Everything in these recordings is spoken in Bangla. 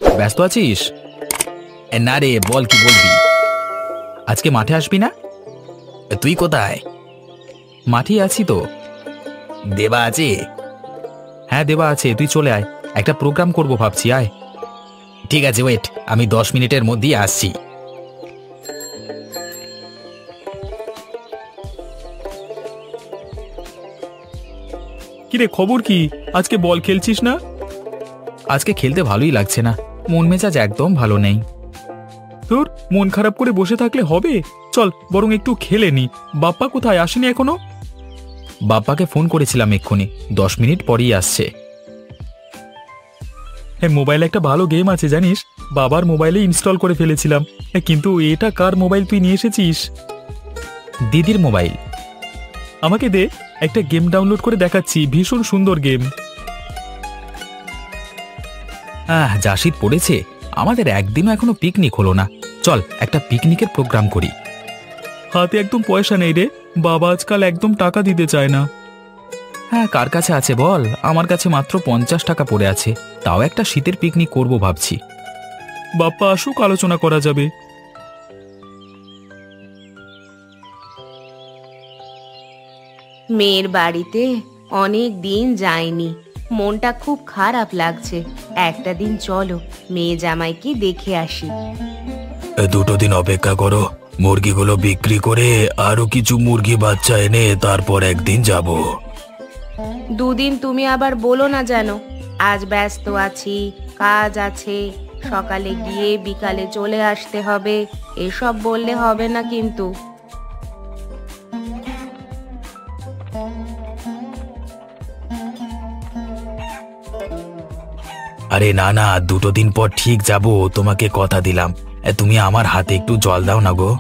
ব্যস্ত আছিস? না রে, বল কি বলবি। আজকে মাঠে আসবি না? তুই কোথায়? মাঠে আছি তো। দেবা আছে? হ্যাঁ দেবা আছে, তুই চলে আয়, একটা প্রোগ্রাম করব ভাবছি, আয়। ঠিক আছে, ওয়েট, আমি 10 মিনিটের মধ্যেই আসছি। কিরে, খবর কি? আজকে বল খেলছিস না? আজকে খেলতে ভালোই লাগছে না, মন মেজাজ একদম ভালো নেই। তোর মন খারাপ করে বসে থাকলে হবে? চল বরং একটু খেলে নি। বাপ্পা কোথায়, আসেনি এখনো? বাপ্পাকে ফোন করেছিলাম এক্ষুনি, 10 মিনিট পরেই আসছে। হ্যাঁ, মোবাইলে একটা ভালো গেম আছে জানিস, বাবার মোবাইলে ইনস্টল করে ফেলেছিলাম। কিন্তু এটা কার মোবাইল তুই নিয়ে এসেছিস? দিদির মোবাইল। আমাকে দে, একটা গেম ডাউনলোড করে দেখাচ্ছি, ভীষণ সুন্দর গেম। যা শীত পড়েছে, আমাদের একদিনও এখনো পিকনিক হলো না। চল একটা পিকনিকের প্রোগ্রাম করি। হাতে একদম পয়সা নেই রে, বাবা আজকাল একদম টাকা দিতে চায় না। হ্যাঁ, কার কাছে আছে বল? আমার কাছে মাত্র 50 টাকা পড়ে আছে, তাও একটা শীতের পিকনিক করব ভাবছি। বাপ্পা আসুক, আলোচনা করা যাবে। মেয়ের বাড়িতে অনেক দিন যায়নি, মনটা খুব খারাপ লাগছে। একটা দিন চলো মেয়ে জামাইকে দেখে আসি। 2 দিন অপেক্ষা করো, মুরগিগুলো বিক্রি করে আরো কিছু মুরগি বাচ্চা এনে তারপর একদিন যাব। 2 দিন তুমি আবার বলো না যেন। আজ ব্যস্ত আছি, কাজ আছে, সকালে গিয়ে বিকালে চলে আসতে হবে, এসব বললে হবে না কিন্তু। আরে না না, 2 দিন পর ঠিক যাব, তোমাকে কথা দিলাম। তুমি আমার হাতে একটু জল দাও না গো।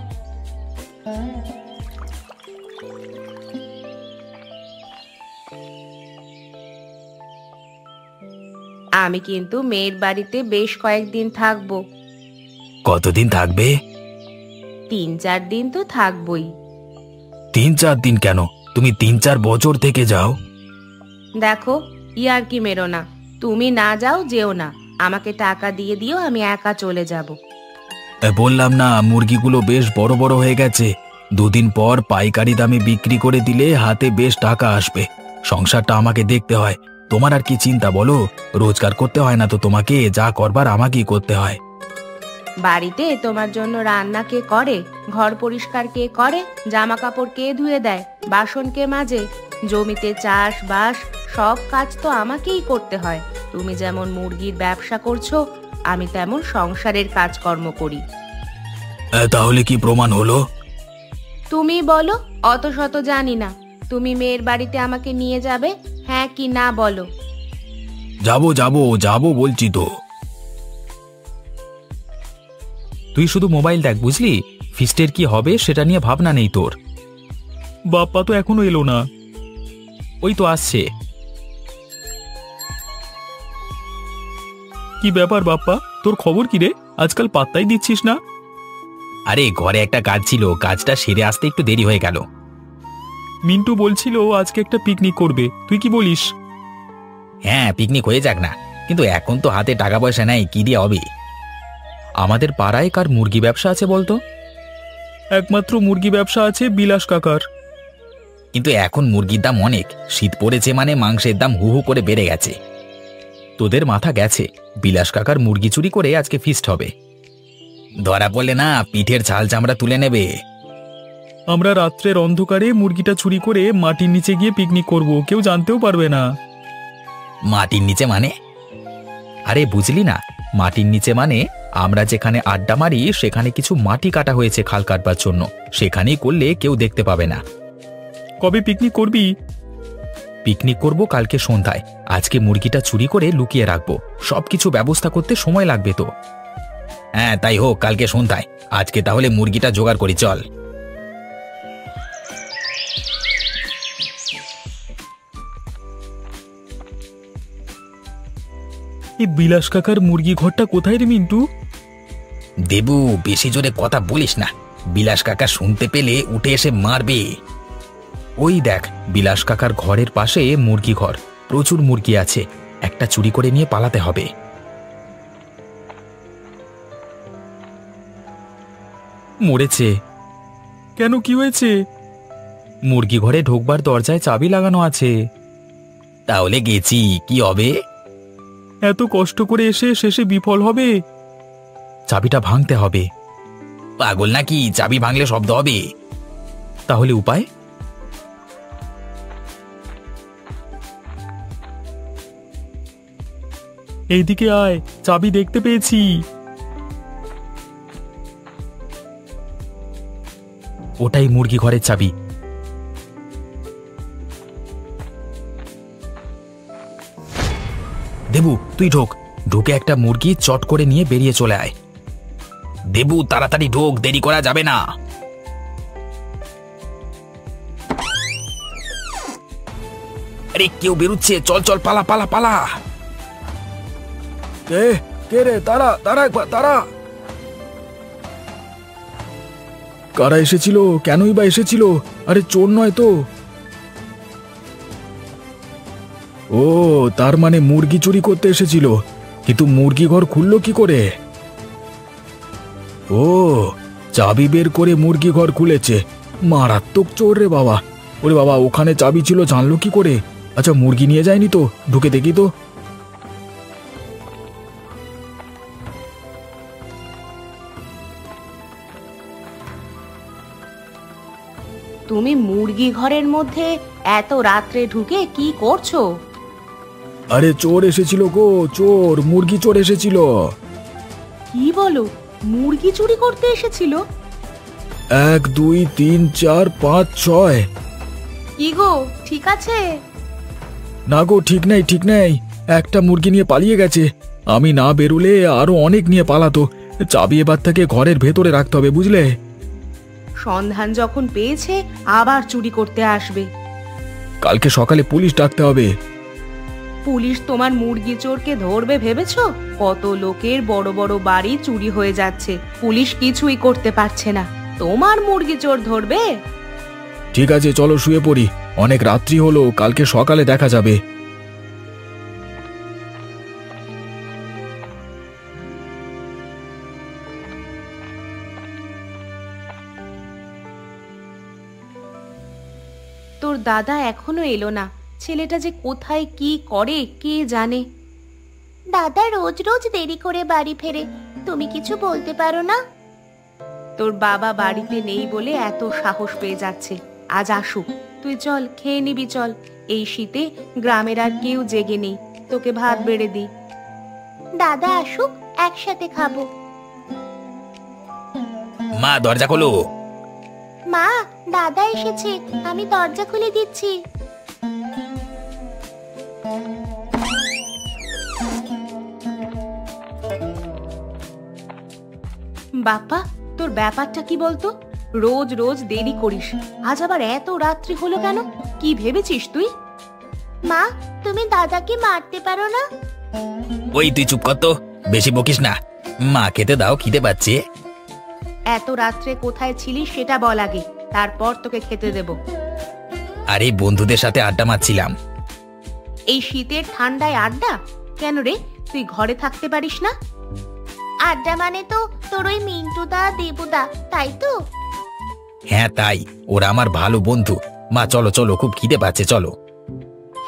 আমি কিন্তু মেয়ের বাড়িতে বেশ কয়েকদিন থাকবো। কতদিন থাকবে? 3-4 দিন তো থাকবই। 3-4 দিন কেন? তুমি 3-4 বছর থেকে যাও। দেখো, ইয়ার কি মেরো না, তুমি না যাও যেও না, আমাকে টাকা দিয়ে দিও, আমি একা চলে যাব। বললাম না, মুরগিগুলো বেশ বড় বড় হয়ে গেছে, 2 দিন পর পাইকারি দামে বিক্রি করে দিলে হাতে বেশ টাকা আসবে। সংসারটা আমাকে দেখতে হয়, তোমার আর কি চিন্তা বলো? রোজগার করতে হয় না তো তোমাকে, যা করবার আমাকেই করতে হয়। বাড়িতে তোমার জন্য রান্না কে করে, ঘর পরিষ্কার কে করে, জামা কাপড় কে ধুয়ে দেয়, বাসন কে মাজে, জমিতে চাষ বাস সব কাজ তো আমাকেই করতে হয়। তুমি যেমন মুরগির ব্যবসা করছো, আমি তেমন সংসারের কাজকর্ম করি। তাহলে কি প্রমাণ হলো? তুমি বলো, অত শত জানি না। তুমি মেয়ের বাড়িতে আমাকে নিয়ে যাবে, হ্যাঁ কি না বলো? যাবো যাবো যাবো বলছি তো। তুই শুধু মোবাইল দেখ, বুঝলি? ফিস্টের কি হবে সেটা নিয়ে ভাবনা নেই তোর। বাপ্পা তো এখনো এলো না। ওই তো আসছে। কি ব্যাপার বাপ্পা, তোর খবর কি রে? আজকাল পাত্তাই দিচ্ছিস না। আরে ঘরে একটা কাজ ছিল, কাজটা সেরে আসতে একটু দেরি হয়ে গেল। মিন্টু বলছিল আজকে একটা পিকনিক করবে, তুই কি বলিস? হ্যাঁ, পিকনিক হয়ে যাক না, কিন্তু এখন তো হাতে টাকা পয়সা নাই, কি দিয়ে হবে? আমাদের পাড়ায় কার মুরগি ব্যবসা আছে বলতো? একমাত্র মুরগি ব্যবসা আছে বিলাস কাকার। কিন্তু এখন মুরগির দাম অনেক, শীত পড়েছে মানে মাংসের দাম হু হু করে বেড়ে গেছে। তোদের মাথা গেছে, বিলাস কাকার মুরগি চুরি করে আজকে ফিস্ট হবে। ধরা পড়লে না পিঠের ছাল চামড়া তুলে নেবে। আমরা রাত্রের অন্ধকারে মুরগিটা চুরি করে মাটির নিচে গিয়ে পিকনিক করব, কেউ জানতেও পারবে না। মাটির নিচে মানে? আরে বুঝলি না, মাটির নিচে মানে আমরা যেখানে আড্ডা মারি সেখানে কিছু মাটি কাটা হয়েছে খাল কাটবার জন্য, সেখানেই করলে কেউ দেখতে পাবে না। কবে পিকনিক করবি? পিকনিক করব কালকে সন্ধ্যায়। আজকে মুরগিটা চুরি করে লুকিয়ে রাখবো, সবকিছু ব্যবস্থা করতে সময় লাগবে তো। হ্যাঁ তাই হোক, কালকে সন্ধ্যায়। আজকে তাহলে মুরগিটা জোগাড় করি, চল। এই বিলাস কাকার মুরগি ঘরটা কোথায় রে মিন্টু? দেবু, বেশি জোরে কথা বলিস না, বিলাস কাকা শুনতে পেলে উঠে এসে মারবে। ওই দেখ, বিলাস কাকার ঘরের পাশে মুরগি ঘর, প্রচুর মুরগি আছে, একটা চুরি করে নিয়ে পালাতে হবে। মরেছে। কেন, কি হয়েছে? মুরগি ঘরে ঢোকবার দরজায় চাবি লাগানো আছে। তাহলে গেছি, কি হবে? এত কষ্ট করে এসে শেষে বিফল হবে? চাবিটা ভাঙতে হবে। পাগল নাকি? চাবি ভাঙলে শব্দ হবে। তাহলে উপায়? এইদিকে আয়, চাবি দেখতে পেয়েছি। ওটাই মুরগি ঘরের চাবি। দেবু, তুই ঢোক। ঢুকে একটা মুরগি চট করে নিয়ে বেরিয়ে চলে আয়। দেবু, তাড়াতাড়ি ঢোক, দেরি করা যাবে না। আরে কেউ বেরুচ্ছে, চল চল, পালা পালা পালা। কে রে? তারা তারা একবার তারা। কারা এসেছিল? কেনই বা এসেছিল? আরে চোর নয় তো? ও, তার মানে মুরগি চুরি করতে এসেছিল। কিন্তু মুরগি ঘর খুললো কি করে? ও, চাবি বের করে মুরগি ঘর খুলেছে। মারাত্মক চোর রে বাবা। ওরে বাবা, ওখানে চাবি ছিল, জানলো কি করে? আচ্ছা, মুরগি নিয়ে যায়নি তো? ঢুকে দেখি তো। তুমি মুরগি ঘরের মধ্যে এত রাত্রে ঢুকে কি করছো? আরে চোর এসেছিল গো, চোর, মুরগি চোর এসেছিল। কি বলো? মুরগি চুরি করতে এসেছিল? 1 2 3 4 5 6। কি গো, ঠিক আছে? না গো, ঠিক নেই, ঠিক নেই। একটা মুরগি নিয়ে পালিয়ে গেছে। আমি না বেরুলে আরো অনেক নিয়ে পালাতো। চাবি এবার থেকে ঘরের ভেতরে রাখতে হবে, বুঝলে? সন্ধান যখন পেয়েছে আবার চুরি করতে আসবে। কালকে সকালে পুলিশ ডাকতে হবে। পুলিশ তোমার মুরগি চোরকে ধরবে ভেবেছো? কত লোকের বড় বড় বাড়ি চুরি হয়ে যাচ্ছে, পুলিশ কিছুই করতে পারছে না। তোমার মুরগি চোর ধরবে? ঠিক আছে, চলো শুয়ে পড়ি। অনেক রাত্রি হলো, কালকে সকালে দেখা যাবে। তোর দাদা এখনো এলো না। ছেলেটা যে কোথায় কি করে কে জানে। দাদা রোজ রোজ দেরি করে বাড়ি ফেরে, তুমি কিছু বলতে পারো না? তোর বাবা বাড়িতে নেই বলে এত সাহস পেয়ে যাচ্ছে। আজ আসুক, তুই চল, খেয়ে নিবি চল। এই শীতে গ্রামের আর কেউ জেগে নেই, তোকে ভাত বেড়ে দি। দাদা আসুক, একসাথে খাবো। মা, দরজা খোলো। মা, দাদা এসেছে, আমি দরজা খুলে দিচ্ছি। বাপ্পা, তোর ব্যাপারটা কি বলতো? রোজ রোজ দেরি করিস, আজ আবার এত রাত্রি হলো কেন? কি ভেবেছিস তুই? মা, তুমি দাদাকে মারতে পারো না? ওই তুই চুপ কর তো, বেশি বকিস না। মা, খেতে দাও, খিদে পাচ্ছে। এত রাত্রে কোথায় ছিলিস সেটা বল আগে, তারপর তোকে খেতে দেব। আরে বন্ধুদের সাথে আড্ডা মারছিলাম। এই শীতের ঠান্ডায় আড্ডা? কেন রে, তুই ঘরে থাকতে পারিস না? আড্ডা মানে তো তোর ওই মিন্টুদা, দেবুদা, তাই তো? হ্যাঁ তাই, ওরা আমার ভালো বন্ধু। মা চলো চলো, খুব খিদে পাচ্ছে, চলো।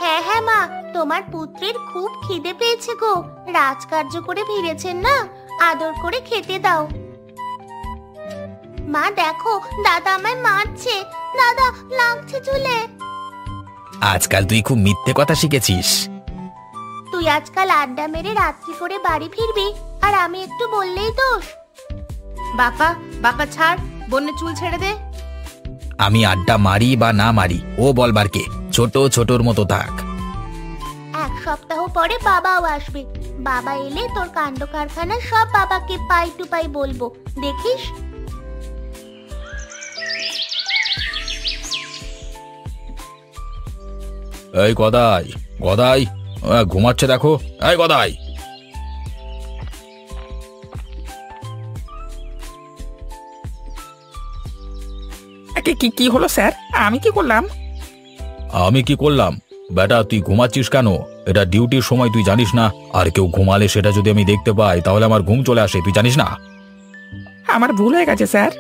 হ্যাঁ হ্যাঁ মা, তোমার পুত্রের খুব খিদে পেয়েছে গো। রাজকার্য করে ফিরেছেন না, আদর করে খেতে দাও। মা দেখো, দাদা আমায় মারছে। দাদা, লাগছে চুলে। আজকাল তুই খুব মিথ্যে কথা শিখেছিস। তুই আজকাল আড্ডা মেরে রাত্রি করে বাড়ি ফিরবি, আর আমি একটু বললেই দোষ। বাপা, বাপা ছাড়, বোনের চুল ছেড়ে দে। আমি আড্ডা মারি বা না মারি, ও বলবার কে? ছোট ছোটর মতো থাক। 1 সপ্তাহ পরে বাবাও আসবে। বাবা এলে তোর কাণ্ড কারখানা সব বাবাকে পাই টু পাই বলবো, দেখিস। এই গদাই, গদাই, ঘুমাচ্ছে দেখো। এই গদাই, কি হলো স্যার? আমি কি করলাম? আমি কি করলাম? বেটা, তুই ঘুমাচ্ছিস কেন? এটা ডিউটির সময়, তুই জানিস না? আর কেউ ঘুমালে সেটা যদি আমি দেখতে পাই তাহলে আমার ঘুম চলে আসে, তুই জানিস না? আমার ভুল হয়ে গেছে স্যার।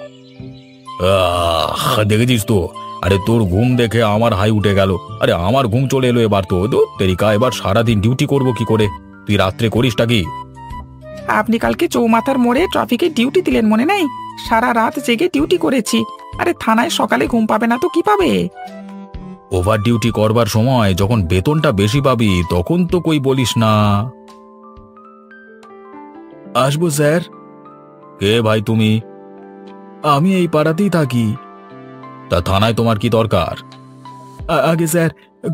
দেখেছিস তো? আরে তোর ঘুম দেখে আমার হাই উঠে গেল। আরে আমার ঘুম চলে এলো এবার তো তেরিকা, এবার সারাদিন ডিউটি করব কি করে? তুই রাত্রে করিসটা কি? আপনি কালকে চৌমাথার মোড়ে ট্রাফিকে ডিউটি দিলেন, মনে নেই? সারা রাত জেগে ডিউটি করেছি। আরে থানায় সকালে ঘুম পাবে না তো কি পাবে? ওভার ডিউটি করবার সময় যখন বেতনটা বেশি পাবি তখন তো কই বলিস না। আসবো স্যার। কে ভাই তুমি? আমি এই পাড়াতেই থাকি। তা থানায় তোমার কি দরকার? আগে স্যার,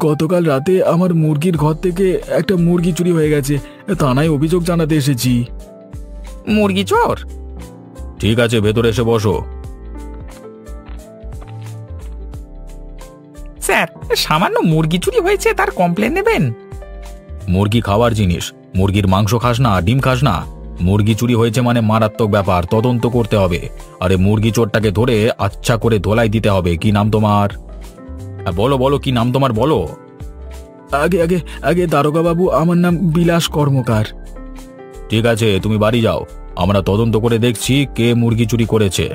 গতকাল রাতে আমার মুরগির ঘর থেকে একটা মুরগি চুরি হয়ে গেছে। থানায় অভিযোগ জানাতে এসেছি। মুরগি চোর? ঠিক আছে, ভেতরে এসে বসো। স্যার, সামান্য মুরগি চুরি হয়েছে, তার কমপ্লেন নেবেন? মুরগি খাওয়ার জিনিস, মুরগির মাংস খাস না, ডিম খাস না। মুরগি চুরি হয়েছে মানে মারাত্মক ব্যাপার, তদন্ত করতে হবে। আরে মুরগি চোরটাকে ধরে আচ্ছা করে ধোলাই দিতে হবে। কি নাম তোমার? বলো বলো, কি নাম তোমার বলো। আগে আগে আগে দারোগা বাবু, আমার নাম বিলাস কর্মকার। ঠিক আছে, তুমি বাড়ি যাও, আমরা তদন্ত করে দেখছি কে মুরগি চুরি করেছে।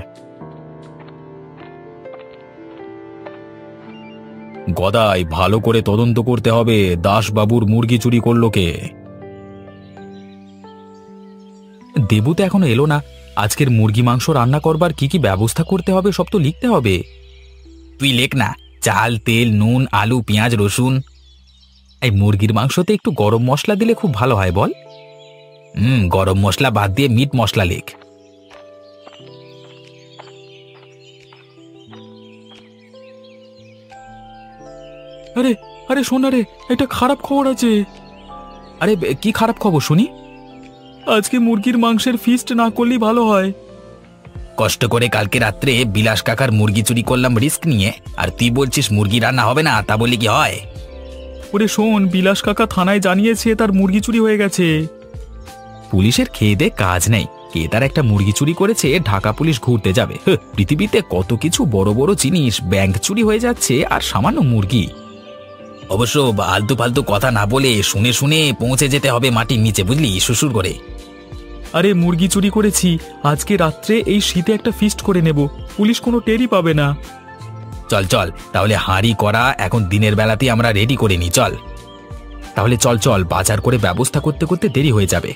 গদাই, ভালো করে তদন্ত করতে হবে, দাসবাবুর মুরগি চুরি করলো কে। দেবু তো এখনো এলো না। আজকের মুরগি মাংস রান্না করবার কি কি ব্যবস্থা করতে হবে সব তো লিখতে হবে। তুই লেখ না, চাল, তেল, নুন, আলু, পেঁয়াজ, রসুন। এই মুরগির মাংসতে একটু গরম মশলা দিলে খুব ভালো হয় বল। গরম মশলা বাদ দিয়ে মিট মশলা লেখ। আরে আরে শোন, আরে একটা খারাপ খবর আছে। আরে কি খারাপ খবর শুনি? আজকে মুরগির মাংসের ফিস্ট না করলেই ভালো হয়। কষ্ট করে কালকে রাত্রে বিলাস কাকার মুরগি চুরি করলাম রিস্ক নিয়ে, আর তুই বলছিস মুরগি রান্না হবে না? তা বলি কি হয়? ওরে শোন, বিলাস কাকা থানায় জানিয়েছে তার মুরগি চুরি হয়ে গেছে। পুলিশের খেয়ে দে কাজ নেই, কে তার একটা মুরগি চুরি করেছে ঢাকা পুলিশ ঘুরতে যাবে? পৃথিবীতে কত কিছু বড় বড় জিনিস, ব্যাংক চুরি হয়ে যাচ্ছে আর সামান্য মুরগি। অবশ্য আলতু ফালতু কথা না বলে শুনে শুনে পৌঁছে যেতে হবে মাটির নিচে, বুঝলি, শ্বশুর করে। আরে মুরগি চুরি করেছি, আজকে রাত্রে এই শীতে একটা ফিস্ট করে নেব, পুলিশ কোনো টেরই পাবে না। চল চল, তাহলে হাঁড়ি করা এখন দিনের বেলাতেই আমরা রেডি করে নি। চল তাহলে, চল চল, বাজার করে ব্যবস্থা করতে করতে দেরি হয়ে যাবে।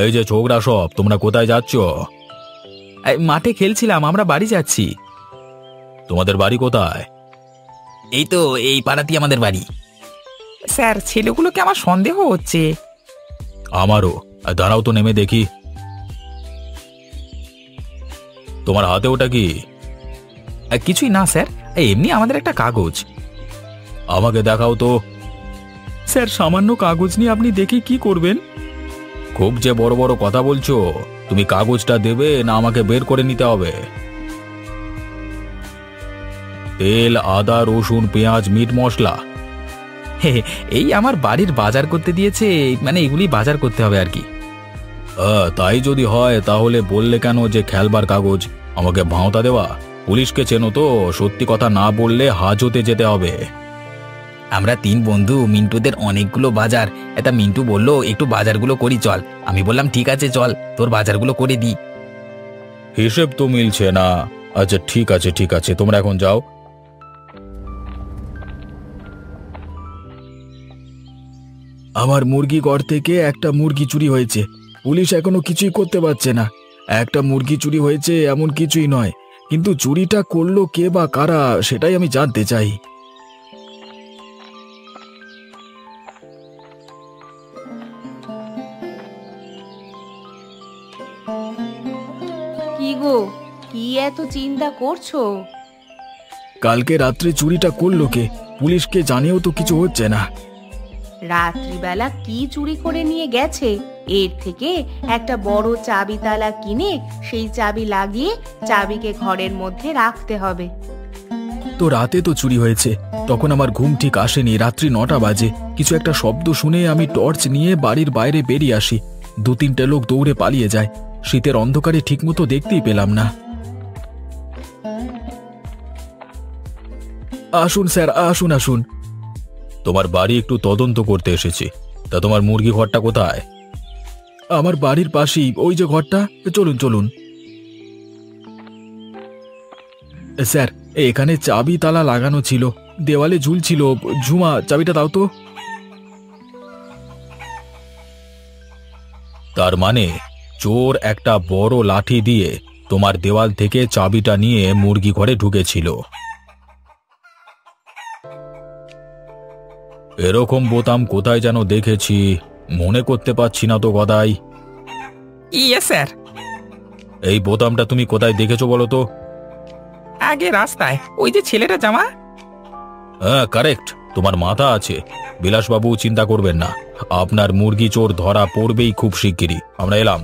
এই যে ছোকরা সব, তোমরা কোথায় যাচ্ছ? মাঠে খেলছিলাম, আমরা বাড়ি যাচ্ছি। তোমাদের বাড়ি কোথায়? এই তো এই পাড়াতেই আমাদের বাড়ি। স্যার, ছেলেগুলোকে আমার সন্দেহ হচ্ছে। আমারও। দাঁড়াও তো, নেমে দেখি। তোমার হাতে ওটা কি? কিছুই না স্যার, এমনি আমাদের একটা কাগজ। আমাকে দেখাও তো। স্যার, সামান্য কাগজ নিয়ে আপনি দেখে কি করবেন? খুব যে বড় বড় কথা বলছো, তুমি কাগজটা দেবে না আমাকে বের করে নিতে হবে? তেল, আদা, রসুন, পেঁয়াজ, মিট মশলা। এই আমার বাড়ির বাজার করতে দিয়েছে, মানে এগুলি বাজার করতে হবে আর কি। তাই যদি হয় তাহলে বললে কেন যে খেলবার কাগজ? আমাকে ভাঁওতা দেওয়া? পুলিশকে চেনো তো, সত্যি কথা না বললে হাজতে যেতে হবে। আমরা তিন বন্ধু, মিন্টুদের অনেকগুলো বাজার। এটা মিন্টু বললো একটু বাজারগুলো করি চল। আমি বললাম ঠিক আছে চল, তোর বাজারগুলো করে দিই। হিসেব তো মিলছে না। আচ্ছা ঠিক আছে ঠিক আছে, তোমরা এখন যাও। আমার মুরগি ঘর থেকে একটা মুরগি চুরি হয়েছে, পুলিশ এখনো কিছুই করতে পারছে না। একটা মুরগি চুরি হয়েছে এমন কিছুই নয়, কিন্তু চুরিটা করলো কে বা কারা সেটাই আমি জানতে চাই। কি গো, কি এত চিন্তা করছো? কালকে রাত্রে চুরিটা করলো কে? পুলিশকে জানিয়েও তো কিছু হচ্ছে না। রাত্রিবেলা কি চুরি করে নিয়ে গেছে? এর থেকে একটা বড় চাবি তালা কিনে সেই চাবি লাগিয়ে চাবিকে ঘরের মধ্যে রাখতে হবে। তো রাতে তো চুরি হয়েছে, তখন আমার ঘুম ঠিক আসেনি। রাত্রি 9টা বাজে, কিছু একটা শব্দ শুনে আমি টর্চ নিয়ে বাড়ির বাইরে বেরিয়ে আসি। 2-3টে লোক দৌড়ে পালিয়ে যায়। শীতের অন্ধকারে ঠিকমতো দেখতেই পেলাম না। আসুন স্যার, আসুন আসুন। তোমার বাড়ি একটু তদন্ত করতে এসেছি। তা তোমার মুরগি ঘরটা কোথায়? আমার বাড়ির পাশেই, ওই যে ঘরটা। চলুন চলুন। স্যার, এখানে চাবি তালা লাগানো ছিল, দেওয়ালে ঝুলছিল। ঝুমা, চাবিটা দাও তো। তার মানে চোর একটা বড় লাঠি দিয়ে তোমার দেওয়াল থেকে চাবিটা নিয়ে মুরগি ঘরে ঢুকেছিল। এরকম বোতাম কোথায় যেন দেখেছি, মনে করতে পারছি না তো গদাই। ইয়ে স্যার, এই বোতামটা তুমি কোথায় দেখেছো বলো তো? আগে রাস্তায়, ওই যে ছেলেটা জামা। হ্যাঁ, কারেক্ট, তোমার মাথা আছে। বিলাসবাবু, চিন্তা করবেন না, আপনার মুরগি চোর ধরা পড়বেই খুব শিগগিরই। আমরা এলাম।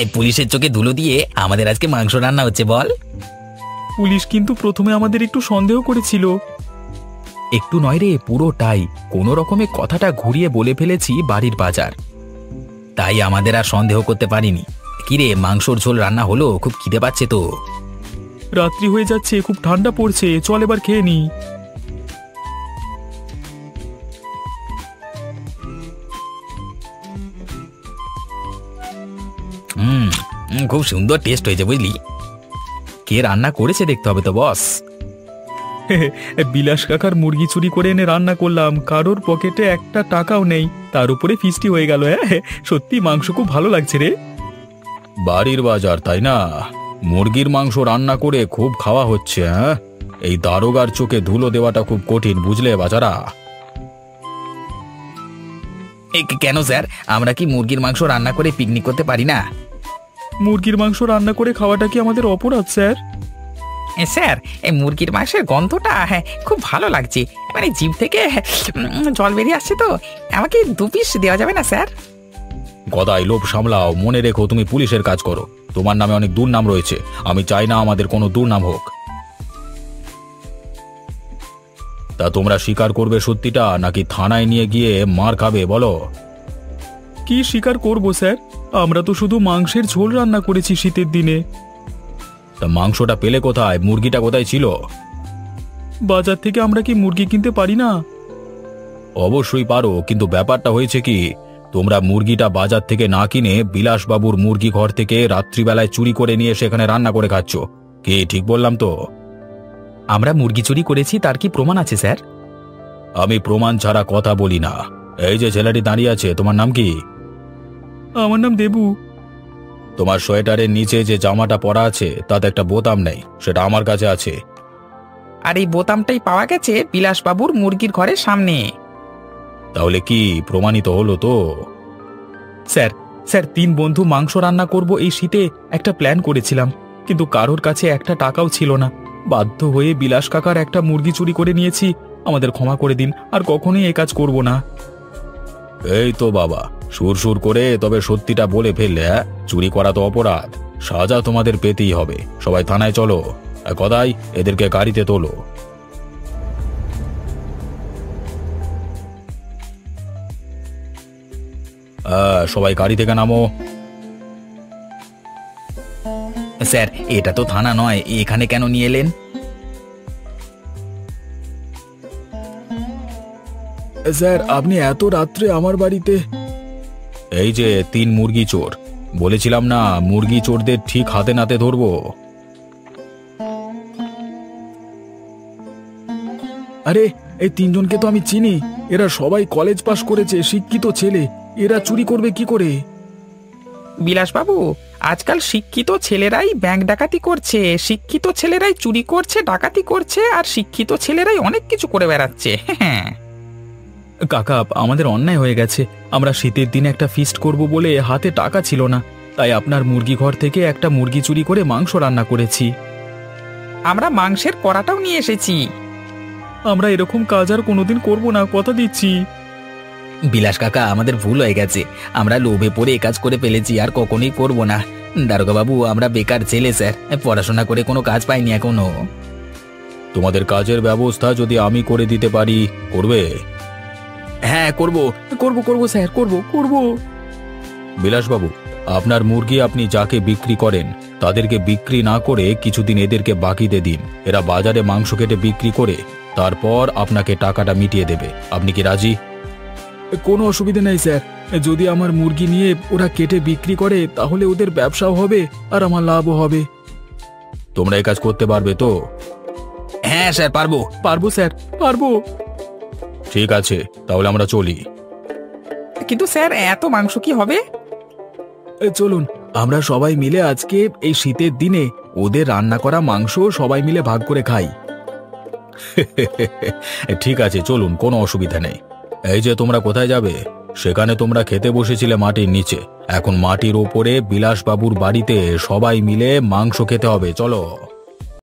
এই পুলিশের চোখে ধুলো দিয়ে আমাদের আজকে মাংস রান্না হচ্ছে বল। পুলিশ কিন্তু প্রথমে আমাদের একটু সন্দেহ করেছিল। একটু নয় রে, পুরোটাই। কোনো রকমে কথাটা ঘুরিয়ে বলে ফেলেছি বাড়ির বাজার, তাই আমাদের আর সন্দেহ করতে পারিনি। কিরে, মাংসর ঝোল রান্না হলো? খুব খিদে পাচ্ছে তো। রাত্রি হয়ে যাচ্ছে, খুব ঠান্ডা পড়ছে, চল এবার খেয়ে নি। খুব সুন্দর টেস্ট হয়েছে বুঝলি। কে রান্না করেছে দেখতে হবে তো বস। বিলাস কাকার মুরগি চুরি করে এনে রান্না করলাম, কারোর পকেটে একটা টাকাও নেই, তার উপরে ফিস্টি হয়ে গেল। সত্যি মাংস খুব ভালো লাগছে রে। বাড়ির বাজার তাই না? মুরগির মাংস রান্না করে খুব খাওয়া হচ্ছে। হ্যাঁ, এই দারোগার চোখে ধুলো দেওয়াটা খুব কঠিন, বুঝলে বাজারা? কেন স্যার, আমরা কি মুরগির মাংস রান্না করে পিকনিক করতে পারি না? মুরগির মাংস রান্না করে খাওয়াটা কি আমাদের অপরাধ স্যার? স্যার, এই মুরগির মাংসের গন্ধটা খুব ভালো লাগছে, মানে জিভ থেকে জল বেরিয়ে আসছে তো। আমাকে 2 পিস দেওয়া যাবে না স্যার? গদাই, লোভ সামলাও। মনে রেখো, তুমি পুলিশের কাজ করো, তোমার নামে অনেক দুর্নাম রয়েছে। আমি চাই না আমাদের কোনো দুর্নাম হোক। তা তোমরা স্বীকার করবে সত্যিটা, নাকি থানায় নিয়ে গিয়ে মার খাবে বলো? কি স্বীকার করব স্যার? আমরা তো শুধু মাংসের ঝোল রান্না করেছি শীতের দিনে। তা মাংসটা পেলে কোথায়? মুরগিটা কোথায় ছিল? বাজার থেকে আমরা কি মুরগি কিনতে পারি না? অবশ্যই পারো, কিন্তু ব্যাপারটা হয়েছে কি, তোমরা মুরগিটা বাজার থেকে না কিনে বিলাসবাবুর মুরগি ঘর থেকে রাত্রিবেলায় চুরি করে নিয়ে সেখানে রান্না করে খাচ্ছ। কি ঠিক বললাম তো? আমরা মুরগি চুরি করেছি, তার কি প্রমাণ আছে স্যার? আমি প্রমাণ ছাড়া কথা বলি না। এই যে ছেলেটি দাঁড়িয়ে আছে, তোমার নাম কি? আমার নাম দেবু। তোমার সোয়েটারের নিচে যে জামাটা পরা আছে তাতে একটা বোতাম নেই, সেটা আমার কাছে আছে। আর এই বোতামটাই পাওয়া গেছে বিলাসবাবুর মুরগির ঘরের সামনে। তাহলে কি প্রমাণিত হলো তো? স্যার, 3 বন্ধু মাংস রান্না করব এই শীতে একটা প্ল্যান করেছিলাম, কিন্তু কারোর কাছে একটা টাকাও ছিল না। বাধ্য হয়ে বিলাস কাকার একটা মুরগি চুরি করে নিয়েছি। আমাদের ক্ষমা করে দিন, আর কখনোই এই কাজ করব না। এই তো বাবা, সুর করে তবে সত্যিটা বলে ফেললে। চুরি করা তো অপরাধ, সাজা তোমাদের পেতেই হবে। সবাই থানায় চলো। গদাই, এদেরকে গাড়িতে তোলো। সবাই গাড়ি থেকে নামো। স্যার, এটা তো থানা নয়, এখানে কেন নিয়ে এলেন? স্যার, আপনি এত রাত্রে আমার বাড়িতে? এই যে 3 মুরগি চোর, বলেছিলাম না মুরগি চোরদের ঠিক হাতে নাতে ধরবো। আরে, এই 3 জনকে তো আমি চিনি। এরা সবাই কলেজ পাশ করেছে, শিক্ষিত ছেলে। এরা চুরি করবে কি করে? বিলাসবাবু, আজকাল শিক্ষিত ছেলেরাই ব্যাংক ডাকাতি করছে, শিক্ষিত ছেলেরাই চুরি করছে, ডাকাতি করছে, আর শিক্ষিত ছেলেরাই অনেক কিছু করে বেড়াচ্ছে। হ্যাঁ কাকা, আমাদের অন্যায় হয়ে গেছে। আমরা শীতের দিনে একটা ফিস্ট করব বলে হাতে টাকা ছিল না, তাই আপনার মুরগি ঘর থেকে একটা মুরগি চুরি করে মাংস রান্না করেছি। আমরা মাংসের কড়াটাও নিয়ে এসেছি। আমরা এরকম কাজ আর কোনোদিন করব না, কথা দিচ্ছি। বিলাস কাকা, আমাদের ভুল হয়ে গেছে। আমরা লোভে পড়ে এ কাজ করে ফেলেছি, আর কখনোই করব না। দারোগা বাবু, আমরা বেকার ছেলে স্যার, পড়াশোনা করে কোনো কাজ পাইনি এখনো। তোমাদের কাজের ব্যবস্থা যদি আমি করে দিতে পারি, করবে? হ্যাঁ, করব স্যার, করব। বিলাসবাবু, আপনার মুরগি আপনি যাকে বিক্রি করেন তাদেরকে বিক্রি না করে কিছুদিন এদেরকে বাকিতে দিন। এরা বাজারে মাংস কেটে বিক্রি করে তারপর আপনাকে টাকাটা মিটিয়ে দেবে। আপনি কি রাজি? কোনো অসুবিধা নেই স্যার, যদি আমার মুরগি নিয়ে ওরা কেটে বিক্রি করে তাহলে ওদের ব্যবসাও হবে আর আমার লাভও হবে। তোমরা এই কাজ করতে পারবে তো? হ্যাঁ স্যার, পারবো পারবো স্যার, পারবো। ঠিক আছে, তাহলে আমরা চলি। কিন্তু স্যার এত মাংস কি হবে? চলুন আমরা সবাই মিলে আজকে এই শীতের দিনে ওদের রান্না করা মাংস সবাই মিলে ভাগ করে খাই। ঠিক আছে, চলুন, কোনো অসুবিধা নেই। এই যে তোমরা কোথায় যাবে? সেখানে তোমরা খেতে বসেছিলে মাটির নিচে, এখন মাটির ওপরে বিলাসবাবুর বাড়িতে সবাই মিলে মাংস খেতে হবে। চলো।